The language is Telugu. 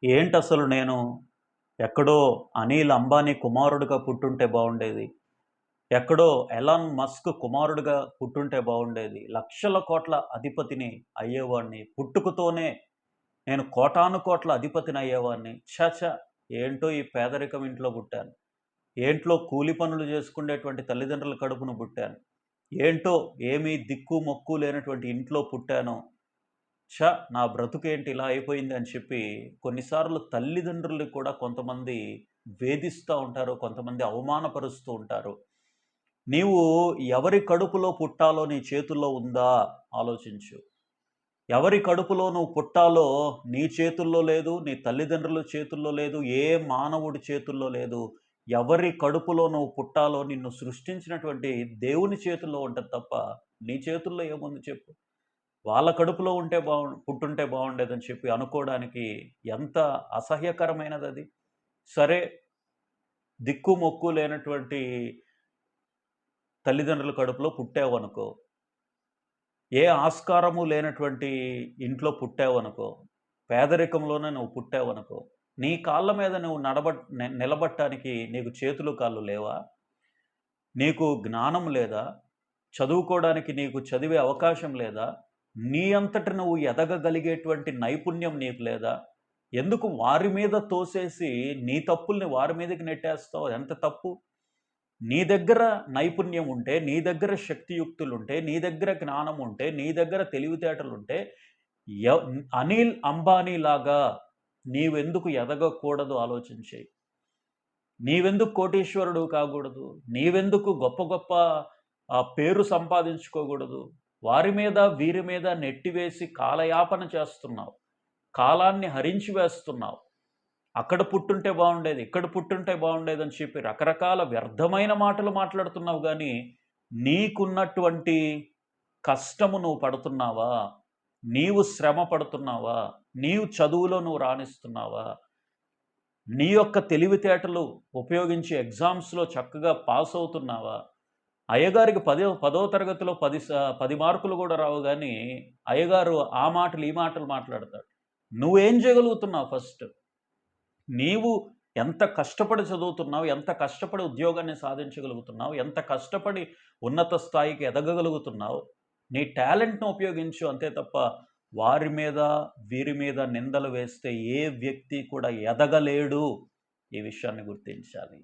ఏంటసలు నేను ఎక్కడో అనిల్ అంబానీ కుమారుడిగా పుట్టుంటే బావుండేది. ఎక్కడో ఎలాన్ మస్క్ కుమారుడిగా పుట్టుంటే బావుండేది. లక్షల కోట్ల అధిపతిని అయ్యేవాడిని. పుట్టుకతోనే నేను కోటానుకోట్ల అధిపతినయ్యేవాడిని. ఛ! ఛ! ఏంటో ఈ పేదరికం ఇంట్లో పుట్టాను. ఏంట్లో కూలి పనులు చేసుకునేటువంటి తల్లిదండ్రుల కడుపున పుట్టాను. ఏంటో ఏమీ దిక్కు మొక్కు లేనటువంటి ఇంట్లో పుట్టాను. నా బ్రతుకేంటి ఇలా అయిపోయింది అని చెప్పి కొన్నిసార్లు తల్లిదండ్రుల్ని కూడా కొంతమంది వేధిస్తా ఉంటారు. కొంతమంది అవమానపరుస్తూ ఉంటారు. నీవు ఎవరి కడుపులో పుట్టాలో నీ చేతుల్లో ఉందా ఆలోచించు. ఎవరి కడుపులో నువ్వు పుట్టాలో నీ చేతుల్లో లేదు, నీ తల్లిదండ్రుల చేతుల్లో లేదు, ఏ మానవుడి చేతుల్లో లేదు. ఎవరి కడుపులో నువ్వు పుట్టాలో నిన్ను సృష్టించినటువంటి దేవుని చేతుల్లో ఉంటది తప్ప నీ చేతుల్లో ఏముంది చెప్పు? వాళ్ళ కడుపులో పుట్టుంటే బావుండేదని చెప్పి అనుకోవడానికి ఎంత అసహ్యకరమైనదది. సరే, దిక్కు మొక్కు లేనటువంటి తల్లిదండ్రుల కడుపులో పుట్టావనుకో, ఏ ఆస్కారము లేనటువంటి ఇంట్లో పుట్టావనుకో, పేదరికంలోనే నువ్వు పుట్టావనుకో, నీ కాళ్ళ మీద నువ్వు నిలబడటానికి నీకు చేతులు, కాళ్ళు లేవా? నీకు జ్ఞానం లేదా? చదువుకోవడానికి నీకు చదివే అవకాశం లేదా? నీ అంతట నువ్వు ఎదగగలిగేటువంటి నైపుణ్యం నీకు లేదా? ఎందుకు వారి మీద తోసేసి నీ తప్పుల్ని వారి మీదకి నెట్టేస్తావు? ఎంత తప్పు? నీ దగ్గర నైపుణ్యం ఉంటే, నీ దగ్గర శక్తియుక్తులుంటే, నీ దగ్గర జ్ఞానం ఉంటే, నీ దగ్గర తెలివితేటలుంటే, య అనిల్ అంబానీ లాగా నీవెందుకు ఎదగకూడదు ఆలోచించెయి. నీవెందుకు కోటీశ్వరుడు కాకూడదు? నీవెందుకు గొప్ప గొప్ప పేరు సంపాదించుకోకూడదు? వారి మీద, వీరి మీద నెట్టివేసి కాలయాపన చేస్తున్నావు. కాలాన్ని హరించి వేస్తున్నావు. అక్కడ పుట్టుంటే బావుండేది, ఇక్కడ పుట్టుంటే బావుండేదని చెప్పి రకరకాల వ్యర్థమైన మాటలు మాట్లాడుతున్నావు గానీ, నీకున్నటువంటి కష్టము నువ్వు పడుతున్నావా? నీవు శ్రమ పడుతున్నావా? నీవు చదువులో నువ్వు రాణిస్తున్నావా? నీ యొక్క తెలివితేటలు ఉపయోగించి ఎగ్జామ్స్‌లో చక్కగా పాస్ అవుతున్నావా? అయ్యగారికి 10వ తరగతిలో 10 మార్కులు గూడా రావు గానీ, అయ్యగారు ఆ మాటలు, ఈ మాటలు మాట్లాడతాడు. నువ్వేం చేయగలుగుతున్నావు ఫస్ట్? నీవు ఎంత కష్టపడి చదువుతున్నావు? ఎంత కష్టపడి ఉద్యోగాన్ని సాధించగలుగుతున్నావు? ఎంత కష్టపడి ఉన్నత స్థాయికి ఎదగగలుగుతున్నావు? నీ టాలెంట్‌ను ఉపయోగించు అంతే తప్ప, వారి మీద, వీరి మీద నిందలు వేస్తే ఏ వ్యక్తి కూడా ఎదగలేడు. ఈ విషయాన్ని గుర్తించాలి.